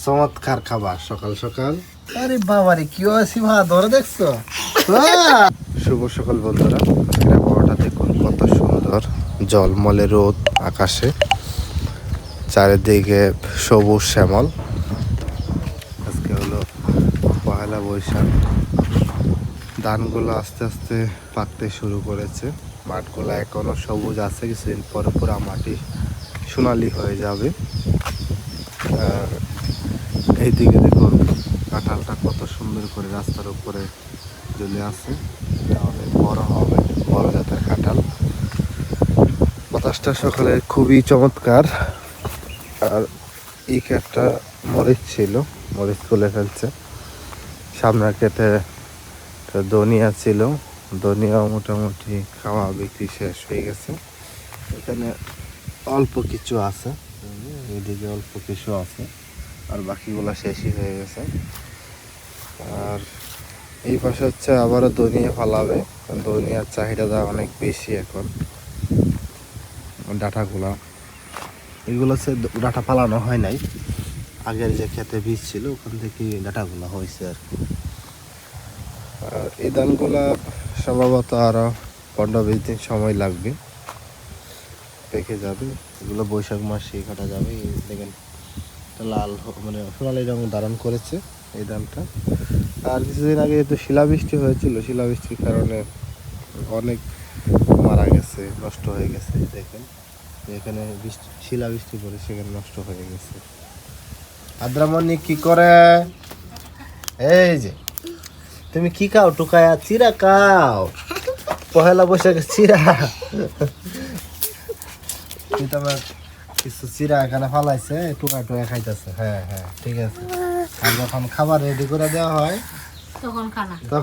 চমৎকার খাবার সকাল সকাল। আরে বাবারে কি হয়েছে ভা ধরে দেখছো? শুভ সকাল বন্ধুরা, আজকের আবহাওয়াটা দেখুন কত সুন্দর, জলমলে রোদ আকাশে, চারিদিকে সবুজ শ্যামল। আজকে হলো পহেলা বৈশাখ। ধানগুলো আস্তে আস্তে পাকতে শুরু করেছে, মাঠগুলো এখনো সবুজ আছে, কিছুদিন পরে পুরা মাটি সোনালি হয়ে যাবে। আর এইদিকে দেখুন কাঁঠালটা কত সুন্দর করে রাস্তার উপরে ঝুলে আছে, এটা অনেক বড় হবে, বড় জাতের কাঁঠাল। বাতাসটা সকালে খুবই চমৎকার। আর এই একটা মরিচ ছিল, মরিচ তুলে ফেলছে। সামনে কেটে ধনিয়া ছিল, ধনিয়াও মোটামুটি খাওয়া বিক্রি শেষ হয়ে গেছে। এখানে অল্প কিছু আছে, এদিকে অল্প কিছু আছে, আর বাকিগুলো শেষই হয়ে গেছে। আর এই পাশে হচ্ছে আবারও ধনিয়া ফালাবে, ধনিয়ার চাহিদা অনেক বেশি এখন। ডাঁটাগুলা এগুলো হচ্ছে ডাঁটা ফালানো হয় নাই, আগের যে খেতে বীজ ছিল ওখান থেকে ডাঁটাগুলো হয়েছে আর কি। আর এই ধানগুলা সম্ভবত আরো 15-20 দিন সময় লাগবে, পেকে যাবে। এগুলো বৈশাখ মাসে কাটা যাবে। দেখেন লাল মানে সোনালি রঙ ধারণ করেছে এই ধানটা। আর কিছুদিন আগে তো শিলাবৃষ্টি হয়েছিল, শিলাবৃষ্টির কারণে অনেক মারা গেছে, নষ্ট হয়ে গেছে। দেখেন এখানে শিলাবৃষ্টি পরে সেখানে নষ্ট হয়ে গেছে। আদ্রামণি কি করে? এই যে তুমি কি খাও? টুকায়া চিরা খাও, পহেলা বৈশাখে চিরা। তোমার কিছু চিরা এখানে ফালাইছে, টুকা টুকা খাইতেছে। হ্যাঁ হ্যাঁ ঠিক আছে। আর যখন খাবার রেডি করে দেওয়া হয় তখন আর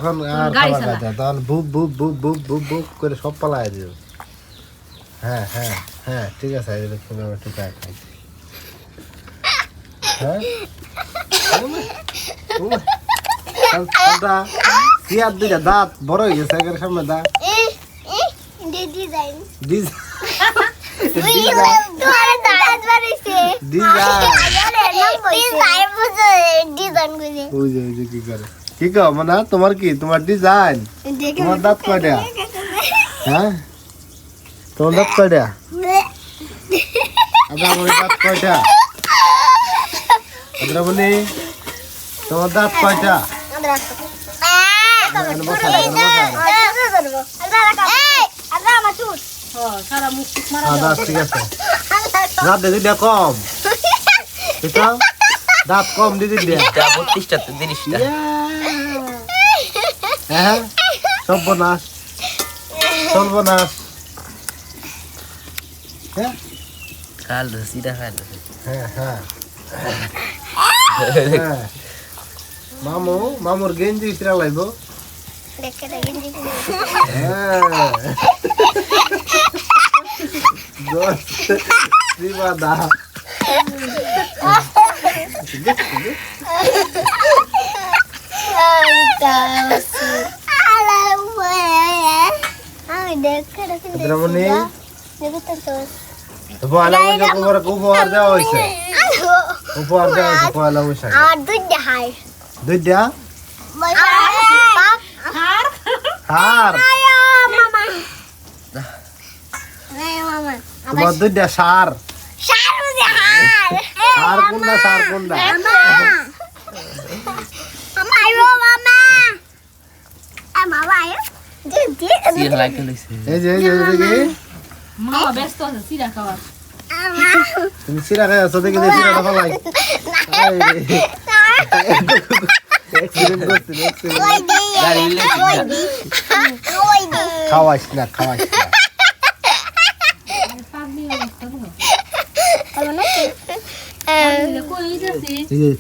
খাবার খাইতে হয়, তখন boop boop boop boop boop boop করে সব পালাই দিও। হ্যাঁ হ্যাঁ হ্যাঁ ঠিক আছে, টুকা খাই। হ্যাঁ দুইটা দাঁত বড় হয়ে গেছে, একের সামনে দাঁত কি কো মানে তোমার কি? তোমার ডিজাইন, তোমার দাঁত কয়টা? হ্যাঁ তোমার দাঁত কয়টা? আমার দাঁত কয়টা? বলি তোমার দাঁত কয়টা? ঠিক আছে, দাঁত দিদি কম, দাঁত কম দিদি। 32টাতে 30টা। হ্যাঁ সর্বনাশ সর্বনাশ। হ্যাঁ কাল সিধা খাল। হ্যাঁ হ্যাঁ মামুর গেঞ্জি কিরা লাইব? উপহার দেওয়া হয়েছে, উপহার দেওয়া হয়েছে পয়লা বৈশাখ। দুইটা হার, তোমার দুইটা সার। সার কোনটা? সার কোনটা? তুমি চিরা খাই আছো দেখে চিরাটা ফলাই। খাওয়াইস না, খাওয়াইস না।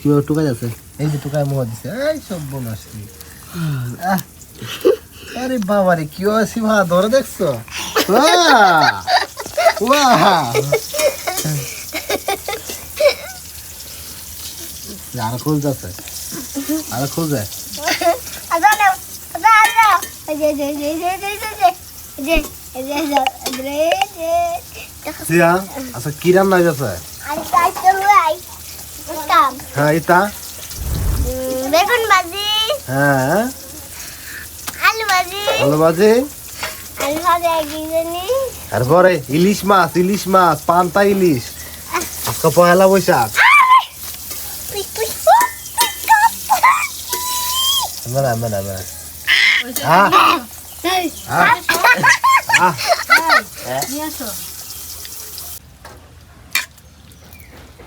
কিভাবে টুকাই আছে? এই যে টুকায় মুখ দিছে, এই সব বোনাস। আরে বাবারে কি হয়েছে ভা ধরে দেখছো? আর খুল যাচ্ছে, আর খুল যায়। আচ্ছা কি রান্না গেছে? হ্যাঁ এটা বেগুন ভাজি, হ্যাঁ আলু ভাজি, আলু ভাজি আলু ভাজা কি জানি? তারপরে ইলিশ মাছ পান্তা ইলিশ আজকে পয়লা বৈশাখ পুই পুই মেলা মেলা মেলা আহ আহ আহ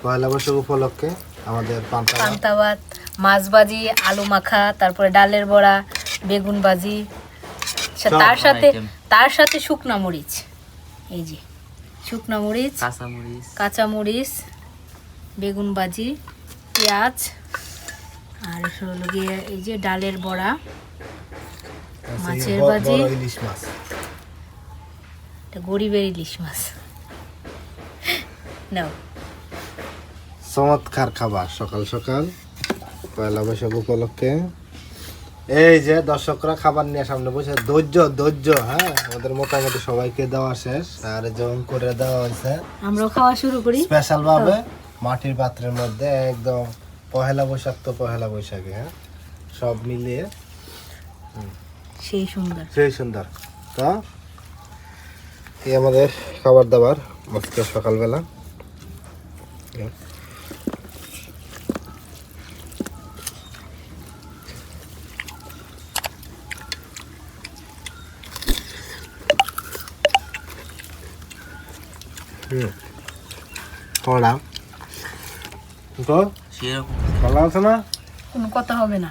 পয়লা বৈশাখ উপলক্ষে আমাদের পান্তা ভাত, পান্তা ভাত, মাছ ভাজি, আলু মাখা, তারপরে ডালের বড়া, বেগুন ভাজি, সব তার সাথে শুকনা মরিচ, এই যে শুকনা মরিচ, কাঁচামরিচ কাঁচা মরিচ, বেগুন ভাজি, পেঁয়াজ, আর হলো গিয়ে এই যে ডালের বড়া, মাছের ভাজি। বড় ইলিশ মাছ এটা গরিবের ইলিশ মাছ। নাও চমৎকার খাবার সকাল সকাল পয়লা বৈশাখ উপলক্ষে। এই যে দর্শকরা খাবার নিয়ে সামনে বসে ধৈর্য হ্যাঁ, আমাদের মোটামুটি সবাইকে দেওয়া শেষ আর যেমন করে দেওয়া হয়েছে আমরাও খাওয়া শুরু করি। স্পেশাল ভাবে মাটির পাত্রের মধ্যে একদম পহেলা বৈশাখ তো পহেলা বৈশাখে হ্যাঁ, সব মিলিয়ে সেই সুন্দর। সেই সুন্দর। তো এই আমাদের খাবার দাবার আজকে সকালবেলা। কলা তো সেরকম কলা আছে না, কোনো কথা হবে না।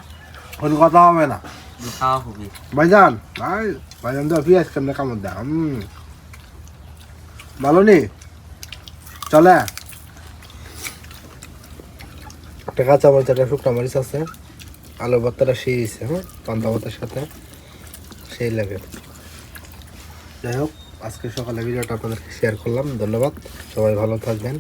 কোনো কথা হবে না। খাওয়া হবে। ভাইজান ভাইজান তো পেঁয়াজ কেমনে কামড় দেয় ভালো নি চলে। একটা কাঁচা মরিচ একটা শুকনা মরিচ আছে, আলু ভর্তাটা সেই হয়েছে হ্যাঁ, পান্তা ভাতের সাথে সেই লাগে। যাই হোক আজকে সকালে ভিডিওটা আপনাদেরকে শেয়ার করলাম, ধন্যবাদ, সবাই ভালো থাকবেন।